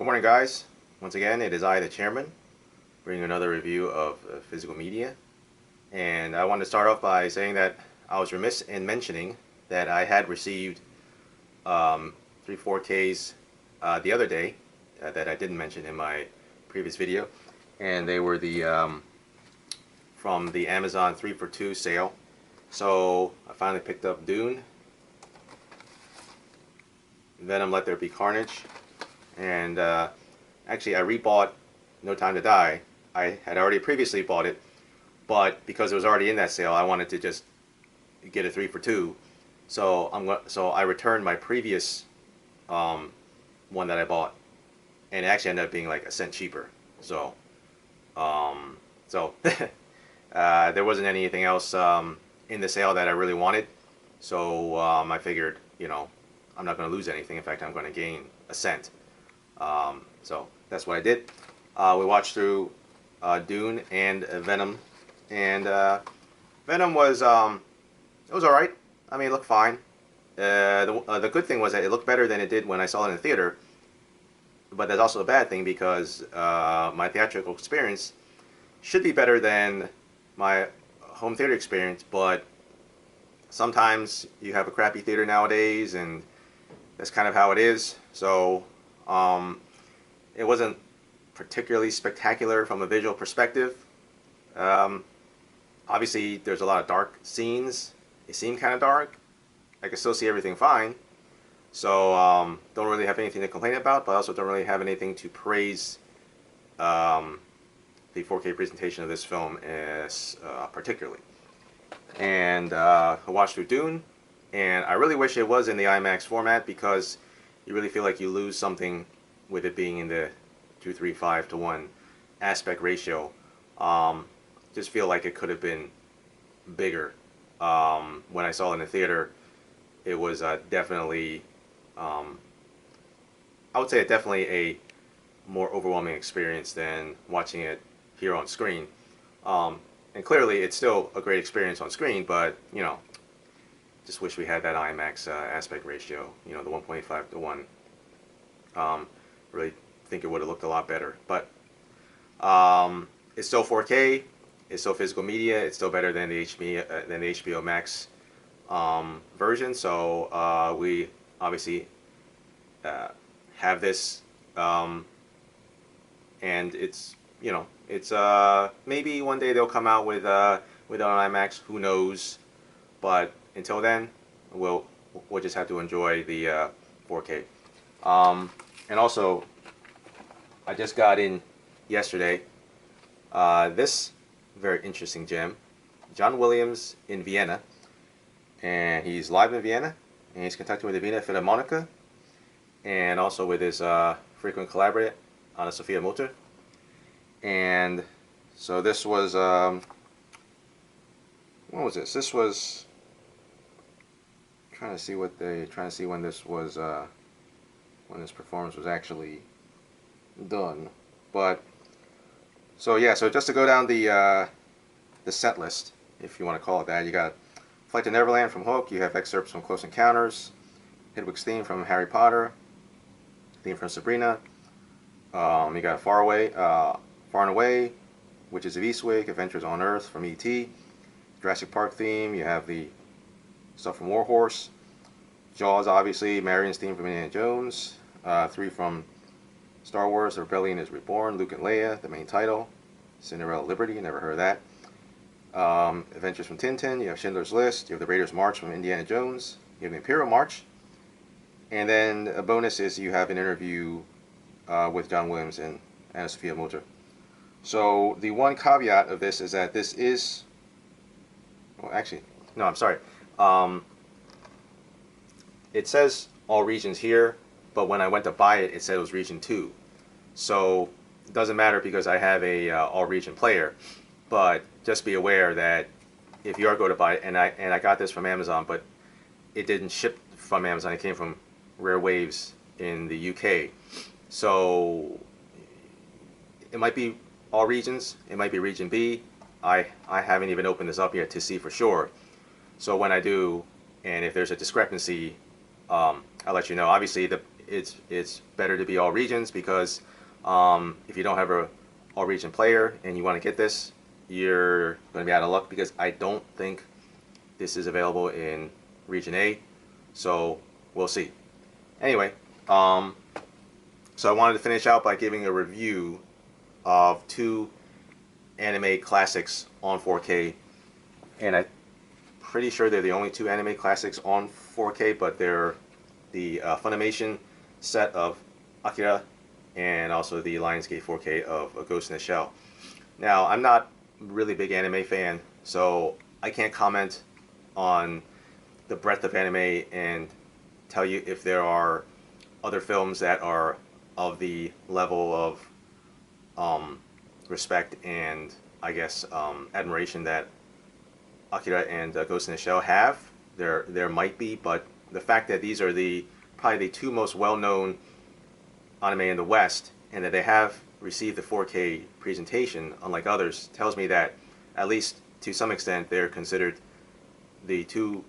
Good morning, guys. Once again, it is I, the chairman, bringing another review of physical media. And I want to start off by saying that I was remiss in mentioning that I had received 4K's the other day that I didn't mention in my previous video. And they were from the Amazon 3 for 2 sale. So I finally picked up Dune, Venom, Let There Be Carnage, and actually I rebought No Time to Die. I had already previously bought it, but because it was already in that sale, I wanted to just get a 3 for 2. So I returned my previous one that I bought, and it actually ended up being like a cent cheaper. So there wasn't anything else in the sale that I really wanted. So I figured, I'm not going to lose anything. In fact, I'm going to gain a cent. So that's what I did. We watched through Dune and Venom, and Venom was it was all right. I mean, it looked fine. The good thing was that it looked better than it did when I saw it in the theater. But that's also a bad thing because my theatrical experience should be better than my home theater experience. But sometimes you have a crappy theater nowadays, and that's kind of how it is. So it wasn't particularly spectacular from a visual perspective. Obviously, there's a lot of dark scenes. It seemed kind of dark. I could still see everything fine. So don't really have anything to complain about, but I also don't really have anything to praise the 4K presentation of this film as particularly. And I watched through Dune, and I really wish it was in the IMAX format because you really feel like you lose something with it being in the 2:3:5 aspect ratio. Just feel like it could have been bigger. When I saw it in the theater, it was definitely, I would say, definitely a more overwhelming experience than watching it here on screen. And clearly, it's still a great experience on screen, but just wish we had that IMAX aspect ratio. The 1.5:1. Really think it would have looked a lot better, but it's still 4K. It's still physical media. It's still better than the HBO Max version. So we obviously have this, and it's maybe one day they'll come out with an IMAX. Who knows? But until then, we'll just have to enjoy the 4K. And also, I just got in yesterday this very interesting gem, John Williams in Vienna, and he's live in Vienna, and he's conducting with the Wiener Philharmoniker, and also with his frequent collaborator, Anna Sophia Mutter. And so this was when was this? This was trying to see when this was when this performance was actually done. But so just to go down the set list, if you want to call it that, you got Flight to Neverland from Hook, you have excerpts from Close Encounters, Hedwig's theme from Harry Potter, theme from Sabrina, you got Far and Away, Witches of Eastwick, Adventures on Earth from E.T., Jurassic Park theme, you have the stuff from Warhorse, Jaws, obviously, Marion's theme from Indiana Jones, 3 from Star Wars, The Rebellion is Reborn, Luke and Leia, the main title, Cinderella Liberty, never heard of that. Adventures from Tintin, you have Schindler's List, you have the Raiders March from Indiana Jones, you have the Imperial March, and then a bonus is you have an interview with John Williams and Anna Sophia Mutter. So the one caveat of this is that this is, well, actually, no, I'm sorry. It says all regions here, but when I went to buy it, it said it was region 2. So it doesn't matter because I have a all region player. But just be aware that if you are going to buy it, and I got this from Amazon, but it didn't ship from Amazon. It came from Rare Waves in the UK. So it might be all regions. It might be region B. I haven't even opened this up yet to see for sure. So when I do, and if there's a discrepancy, I'll let you know. Obviously, it's better to be all regions, because if you don't have a all region player and you want to get this, you're going to be out of luck, because I don't think this is available in region A. So we'll see. Anyway, so I wanted to finish out by giving a review of 2 anime classics on 4K, and I'm pretty sure they're the only 2 anime classics on 4K, but they're the Funimation set of Akira and also the Lionsgate 4K of Ghost in the Shell. Now, I'm not a really big anime fan, so I can't comment on the breadth of anime and tell you if there are other films that are of the level of respect and, I guess, admiration that Akira and Ghost in the Shell have. There might be, but the fact that these are probably the 2 most well-known anime in the West, and that they have received the 4K presentation, unlike others, tells me that, at least to some extent, they're considered the 2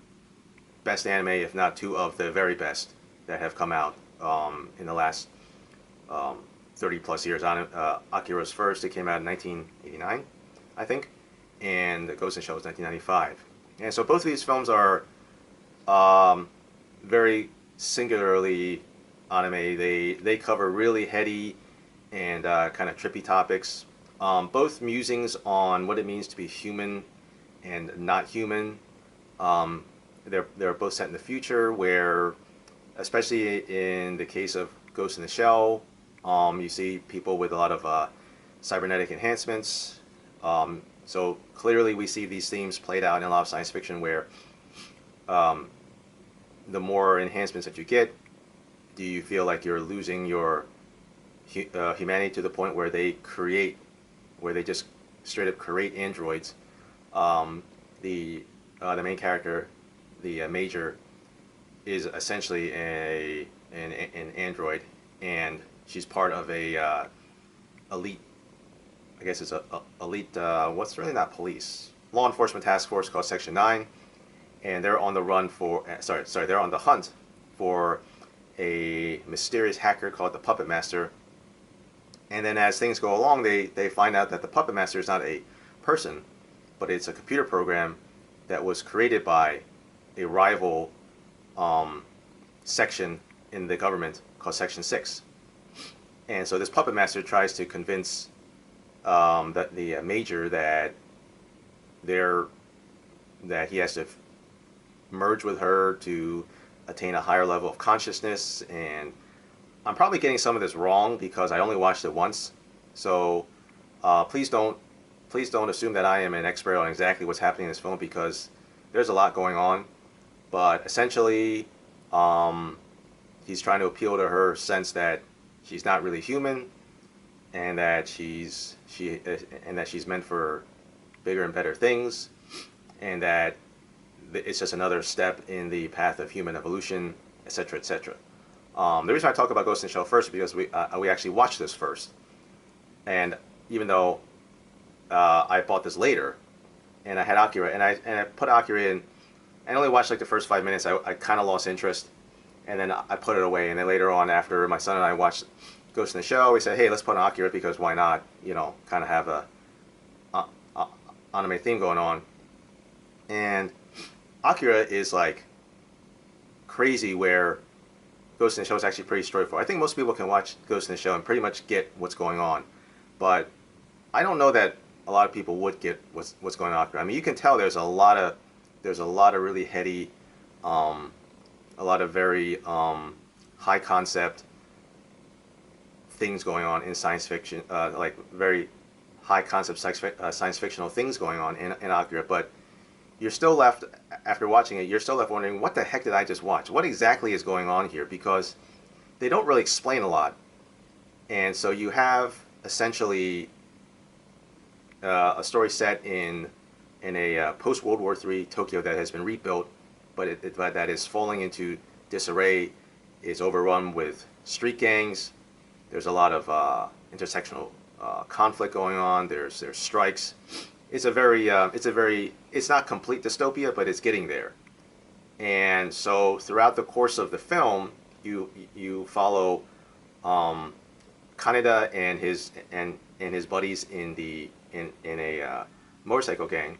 best anime, if not 2 of the very best, that have come out in the last 30 plus years. Akira's first, it came out in 1989, I think, and Ghost in the Shell was 1995. And so both of these films are very singularly anime. They cover really heady and kind of trippy topics. Both musings on what it means to be human and not human. They're both set in the future, where, especially in the case of Ghost in the Shell, you see people with a lot of cybernetic enhancements. So clearly we see these themes played out in a lot of science fiction, where the more enhancements that you get, do you feel like you're losing your humanity to the point where they just straight up create androids. The main character, the Major, is essentially an android, and she's part of a elite, I guess it's a elite, what's really not police, law enforcement task force called Section 9, and they're on the run for, they're on the hunt for a mysterious hacker called the Puppet Master. And then as things go along, they find out that the Puppet Master is not a person, but it's a computer program that was created by a rival section in the government called Section 6. And so this Puppet Master tries to convince the Major that he has to merge with her to attain a higher level of consciousness. And I'm probably getting some of this wrong because I only watched it once, so please don't assume that I am an expert on exactly what's happening in this film, because there's a lot going on. But essentially, he's trying to appeal to her sense that she's not really human, and that she's meant for bigger and better things, and that it's just another step in the path of human evolution, etc., etc. The reason I talk about Ghost in the Shell first is because we actually watched this first, and even though I bought this later, and I had Akira, and I put Akira in, and only watched like the first 5 minutes. I kind of lost interest, and then I put it away. And then later on, after my son and I watched Ghost in the Shell, we said, hey, let's put on Akira, because why not? You know, kind of have a anime theme going on. And Akira is like crazy, where Ghost in the Shell is actually pretty straightforward. I think most people can watch Ghost in the Shell and pretty much get what's going on, but I don't know that a lot of people would get what's going on. I mean, you can tell there's a lot of really heady, a lot of very high concept things going on in science fiction, like very high concept science fictional things going on in Akira. But you're still left, after watching it, you're still left wondering, what the heck did I just watch? What exactly is going on here? Because they don't really explain a lot. And so you have essentially a story set in a post-World War III Tokyo that has been rebuilt, but that is falling into disarray, is overrun with street gangs. There's a lot of intersectional conflict going on. There's strikes. It's not complete dystopia, but it's getting there. And so throughout the course of the film, you follow Kaneda and his buddies in a motorcycle gang,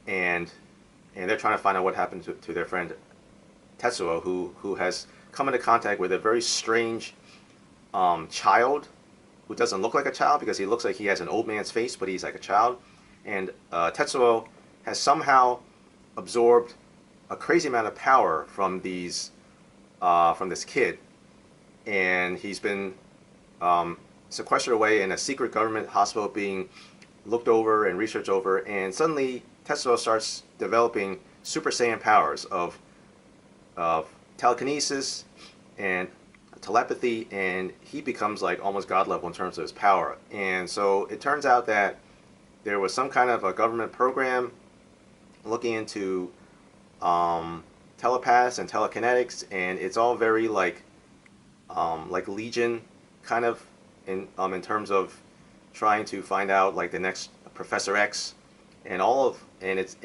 and they're trying to find out what happened to their friend Tetsuo, who has come into contact with a very strange child who doesn't look like a child because he looks like he has an old man's face, but he's like a child. And Tetsuo has somehow absorbed a crazy amount of power from this kid, and he's been sequestered away in a secret government hospital being looked over and researched over, and suddenly Tetsuo starts developing Super Saiyan powers of telekinesis and telepathy, and he becomes like almost god level in terms of his power. And so it turns out that there was some kind of a government program looking into telepaths and telekinetics, and it's all very like Legion kind of in terms of trying to find out like the next Professor X, and it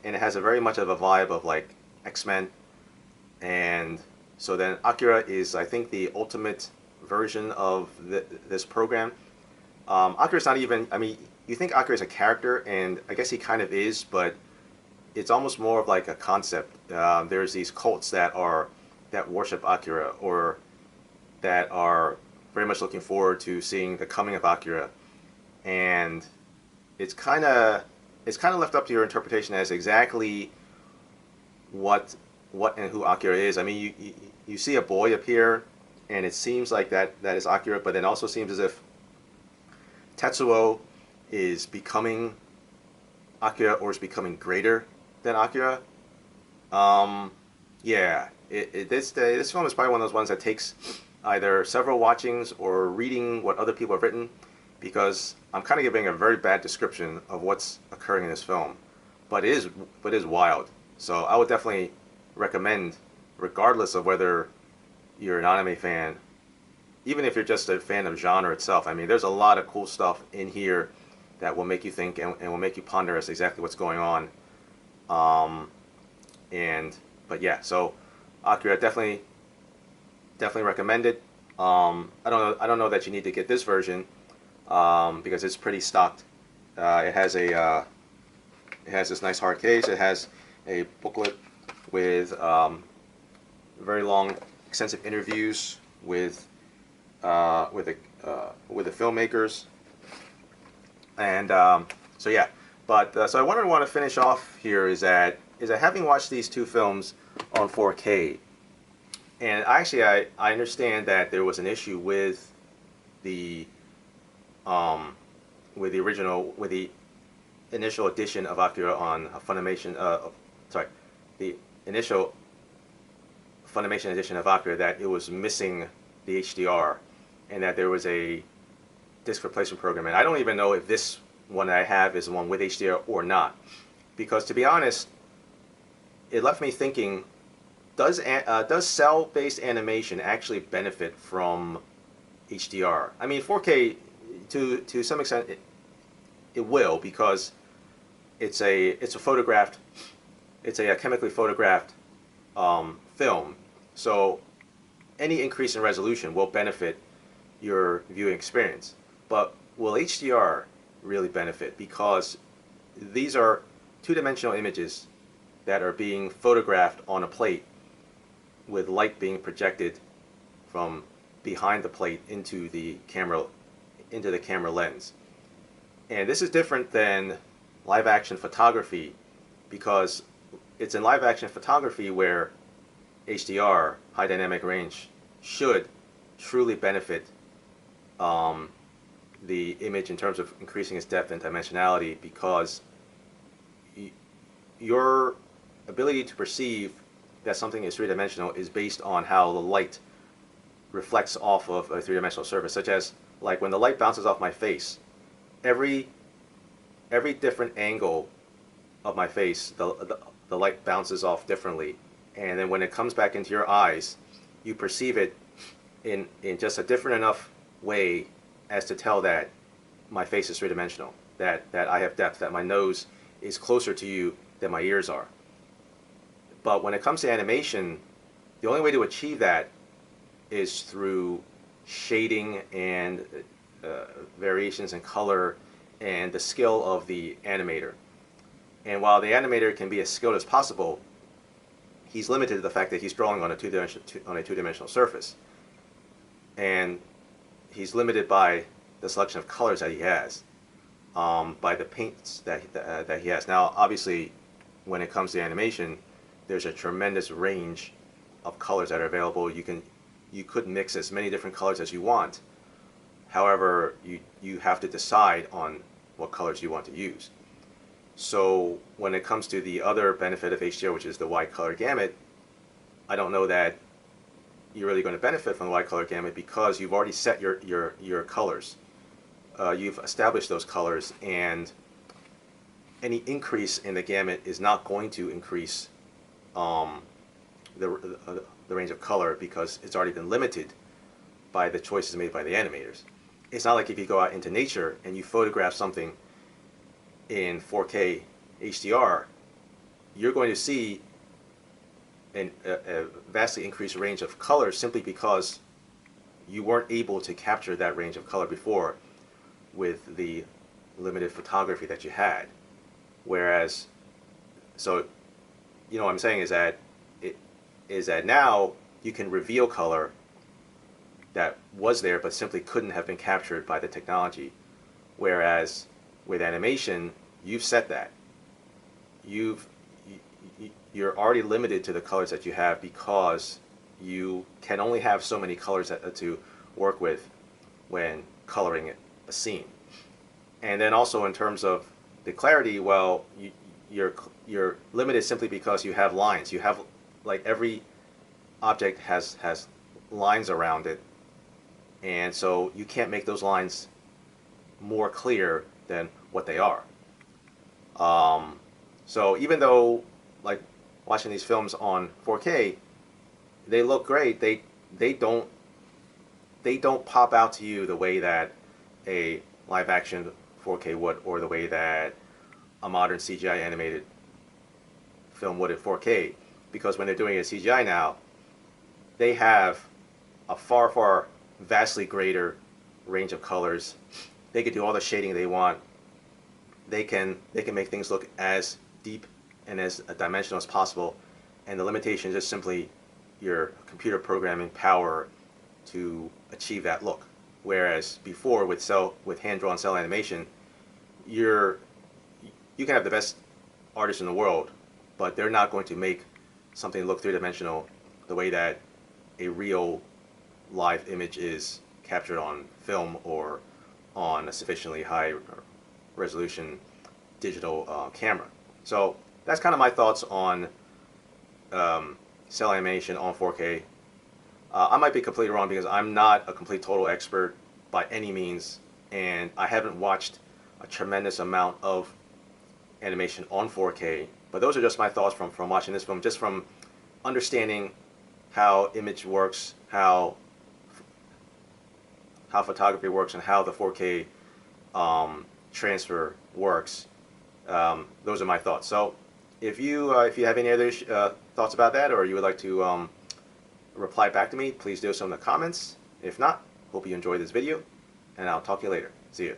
has a very much of a vibe of like X-Men. And so then Akira is, I think, the ultimate version of this program. Akira's not even, I mean, you think Akira's a character, and I guess he kind of is, but it's almost more of like a concept. There's these cults that worship Akira, or that are very much looking forward to seeing the coming of Akira, and it's kind of left up to your interpretation as exactly what and who Akira is. I mean, you see a boy appear, and it seems like that is Akira, but it also seems as if Tetsuo is becoming Akira, or is becoming greater than Akira. Yeah, this film is probably one of those ones that takes either several watchings or reading what other people have written, because I'm kind of giving a very bad description of what's occurring in this film, but it is wild. So I would definitely recommend, regardless of whether you're an anime fan, even if you're just a fan of genre itself. I mean, there's a lot of cool stuff in here that will make you think and will make you ponder as exactly what's going on. But yeah, so Akira, definitely recommend it. I don't know that you need to get this version because it's pretty stocked. It has this nice hard case. It has a booklet with very long, extensive interviews with the filmmakers, and so yeah. But so I want to finish off here is that having watched these two films on 4K, and actually I understand that there was an issue with the initial edition of Akira on Funimation. The initial Funimation edition of Akira, that it was missing the HDR, and that there was a disc replacement program. And I don't even know if this one that I have is the one with HDR or not, because to be honest, it left me thinking: does cell-based animation actually benefit from HDR? I mean, 4K to some extent it will, because it's a chemically photographed film. So any increase in resolution will benefit your viewing experience. But will HDR really benefit? Because these are two-dimensional images that are being photographed on a plate, with light being projected from behind the plate into the camera lens. And this is different than live-action photography, because it's in live-action photography where HDR, high dynamic range, should truly benefit the image in terms of increasing its depth and dimensionality, because your ability to perceive that something is three-dimensional is based on how the light reflects off of a three-dimensional surface, such as like when the light bounces off my face, every different angle of my face, the light bounces off differently, and then when it comes back into your eyes, you perceive it in just a different enough way as to tell that my face is three-dimensional, that I have depth, that my nose is closer to you than my ears are. But when it comes to animation, the only way to achieve that is through shading and variations in color and the skill of the animator. And while the animator can be as skilled as possible, he's limited to the fact that he's drawing on a two-dimensional surface, and he's limited by the selection of colors that he has, by the paints that he has. Now, obviously, when it comes to animation, there's a tremendous range of colors that are available. You could mix as many different colors as you want. However, you have to decide on what colors you want to use. So when it comes to the other benefit of HDR, which is the wide color gamut, I don't know that you're really going to benefit from the wide color gamut, because you've already set your colors. You've established those colors, and any increase in the gamut is not going to increase the range of color, because it's already been limited by the choices made by the animators. It's not like if you go out into nature and you photograph something in 4K HDR, you're going to see a vastly increased range of colors, simply because you weren't able to capture that range of color before with the limited photography that you had. Whereas, so, you know what I'm saying is that now you can reveal color that was there but simply couldn't have been captured by the technology. Whereas with animation, you've set that. You're already limited to the colors that you have, because you can only have so many colors to work with when coloring a scene. And then also in terms of the clarity, well, you're limited simply because you have lines. You have, like, every object has lines around it, and so you can't make those lines more clear than what they are. So even though, like, watching these films on 4K, they look great, they don't pop out to you the way that a live action 4K would, or the way that a modern CGI animated film would in 4K. Because when they're doing it in CGI now, they have a far vastly greater range of colors. They can do all the shading they want. They can make things look as deep and as dimensional as possible, and the limitation is just simply your computer programming power to achieve that look. Whereas before, with hand-drawn cell animation, you can have the best artists in the world, but they're not going to make something look three-dimensional the way that a real live image is captured on film or on a sufficiently high resolution digital camera. So that's kind of my thoughts on cell animation on 4K. I might be completely wrong, because I'm not a complete total expert by any means, and I haven't watched a tremendous amount of animation on 4K. But those are just my thoughts from watching this film, just from understanding how image works, how photography works, and how the 4K transfer works. Those are my thoughts. So if you have any other thoughts about that, or you would like to reply back to me, please do so in the comments. If not, hope you enjoyed this video, and I'll talk to you later. See you.